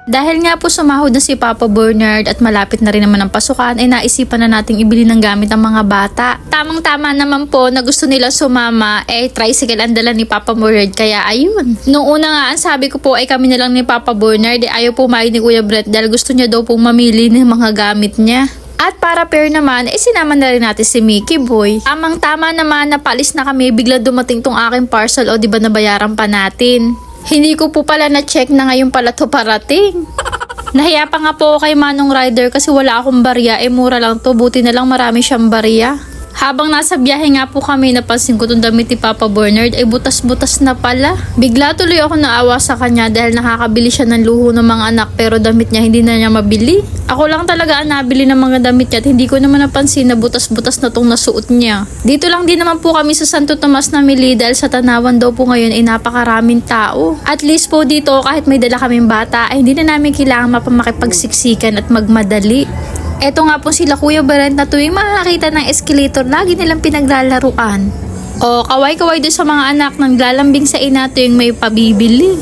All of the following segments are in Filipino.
Dahil nga po sumahod na si Papa Bernard at malapit na rin naman ang pasukan, ay naisipan na nating ibili ng gamit ang mga bata. Tamang-tama naman po na gusto nila sumama, tricycle ang dala ni Papa Bernard, kaya ayun. Nung una nga, ang sabi ko po ay kami na lang ni Papa Bernard, ayaw po main ni Kuya Brent dahil gusto niya daw pong mamili ng mga gamit niya. At para pair naman, sinama na rin natin si Mickey Boy. Tamang-tama naman, napalis na kami, bigla dumating tong aking parcel, o diba nabayaran pa natin. Hindi ko po pala na-check na ngayon pala to parating. Nahiya pa nga po kay Manong Rider kasi wala akong barya, mura lang to, buti na lang marami siyang barya. Habang nasa biyahe nga po kami, napansin ko itong damit ni Papa Bernard ay butas-butas na pala. Bigla tuloy ako naawa sa kanya dahil nakakabili siya ng luho ng mga anak pero damit niya hindi na niya mabili. Ako lang talaga ang nabili ng mga damit niya at hindi ko naman napansin na butas-butas na tong nasuot niya. Dito lang din naman po kami sa Santo Tomas namili dahil sa Tanawan daw po ngayon ay napakaraming tao. At least po dito kahit may dala kaming bata ay hindi na namin kailangan mapamakipagsiksikan at magmadali. Eto nga po sila Kuya Brent na tuwing makakita ng escalator, lagi nilang pinaglalaruan. O kaway-kaway doon sa mga anak nang lalambing sa ina tuwing may pabibili.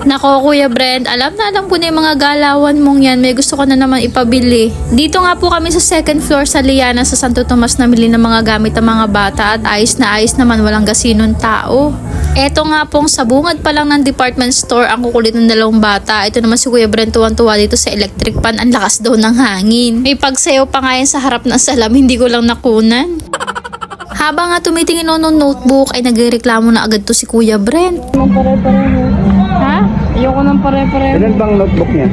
Nako Kuya Brent, alam ko na yung mga galawan mong yan, may gusto ko na naman ipabili. Dito nga po kami sa second floor sa Liana sa Santo Tomas namili ng mga gamit ng mga bata at ayos na ayos naman, walang gasinong tao. Eto nga pong sa bungad pa lang ng department store ang kukulit ng dalawang bata. Ito naman si Kuya Brent tuwan-tuwa dito sa electric pan, ang lakas daw ng hangin. May pagsayaw pa nga yan sa harap ng salam, hindi ko lang nakunan. Habang nga tumitingin ng notebook ay nagrereklamo na agad to si Kuya Brent. Pare-pareho. Ha? Ayoko ng pare-pareho. Ilan bang notebook niya?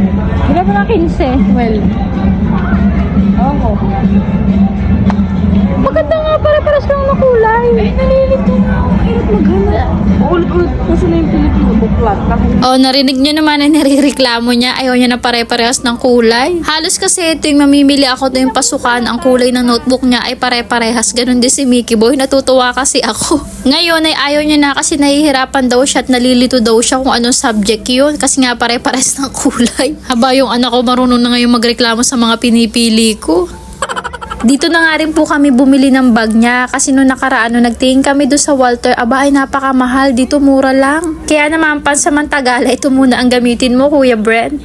Wala pa na 15. Well. Ako. Maganda nga, pare-pares lang na kulay. Ay, nalilito na ako. Hirap maghanap. Ulit-ulit kasi na yung Pilipino buklat. Oh, narinig nyo naman ay narireklamo niya. Ayaw niya na pare-parehas ng kulay. Halos kasi ito yung mamimili ako ito yung pasukan. Ang kulay ng notebook niya ay pare-parehas. Ganon din si Mickey Boy. Natutuwa kasi ako. Ngayon ay ayaw niya na kasi nahihirapan daw siya at nalilito daw siya kung anong subject yun. Kasi nga pare-parehas ng kulay. Haba yung anak ko marunong na ngayon magreklamo sa mga pinipili ko. Dito na nga rin po kami bumili ng bag niya kasi nung nakaraan nung nagtingin kami doon sa Walter, aba ay napakamahal, dito mura lang. Kaya naman pansamantala ito muna ang gamitin mo Kuya Brent.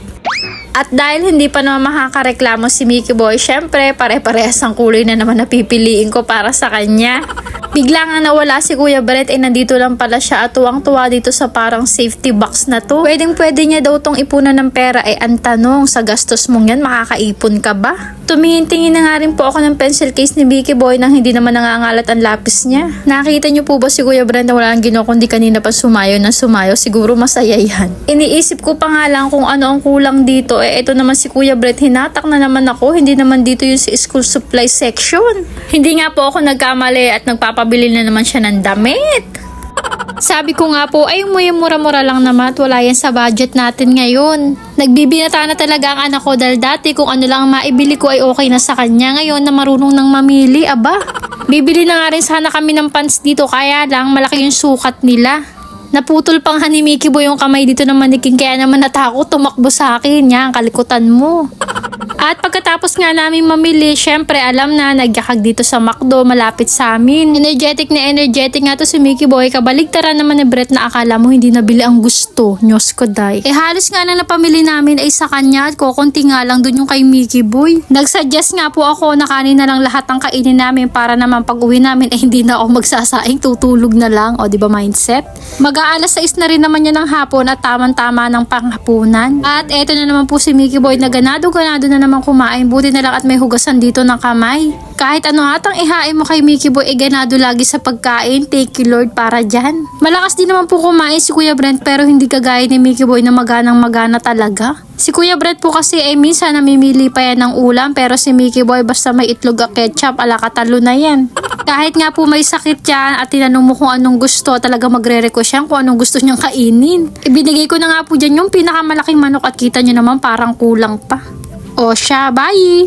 At dahil hindi pa naman makakareklamo si Mickey Boy, syempre pare-parehas ang kulay na naman napipiliin ko para sa kanya. Bigla nga nawala si Kuya Brent nandito lang pala siya at tuwang-tuwa dito sa parang safety box na to. Pwedeng-pwede niya daw tong ipunan ng pera ang tanong sa gastos mong yan makakaipon ka ba? Tumingin-tingin na nga rin po ako ng pencil case ni Mickey Boy nang hindi naman nangangalat ang lapis niya. Nakita niyo po ba si Kuya Brent na wala ang ginawa kundi kanina pa sumayo na sumayo? Siguro masaya yan. Iniisip ko pa nga lang kung ano ang kulang dito. Ito naman si Kuya Brent, hinatak na naman ako. Hindi naman dito yung sa school supply section. Hindi nga po ako nagkamali at nagpapabili na naman siya ng damit. Sabi ko nga po, ay mura-mura lang naman at wala yan sa budget natin ngayon. Nagbibinata na talaga ang anak ko dahil dati kung ano lang maibili ko ay okay na sa kanya. Ngayon na marunong nang mamili, aba. Bibili na nga rin sana kami ng pants dito kaya lang malaki yung sukat nila. Naputol pang ni Mickey Boy yung kamay dito ng maniking kaya naman natakot tumakbo sa akin. Yan, kalikutan mo. At pagkatapos nga namin mamili, syempre alam na nagyakag dito sa McDo malapit sa amin. Energetic nga to si Mickey Boy. Kabaligtaran naman ni Brett na akala mo hindi nabili ang gusto. Nyos ko day. Halos nga na napamili namin ay sa kanya at kukunti nga lang dun yung kay Mickey Boy. Nagsuggest nga po ako na kanin na lang lahat ng kainin namin para naman pag uwi namin hindi na ako magsasaing, tutulog na lang. O diba mindset? Mag-aalas 6 na rin naman yan ng hapon at tamang-tama ng panghapunan. At eto na naman po si Mickey Boy na ganado na naman kumain. Buti na lang at may hugasan dito ng kamay. Kahit ano atang ihain mo kay Mickey Boy, ganado lagi sa pagkain. Thank you Lord para dyan. Malakas din naman po kumain si Kuya Brent pero hindi kagaya ni Mickey Boy na maganang-magana talaga. Si Kuya Brent po kasi minsan namimili pa yan ng ulam pero si Mickey Boy basta may itlog at ketchup, ala katalo na yan. Kahit nga po may sakit yan at tinanong mo kung anong gusto, talaga magre-request yan kung anong gusto niyang kainin. Ibinigay ko na nga po dyan yung pinakamalaking manok at kita nyo naman parang kulang pa. O siya, bye!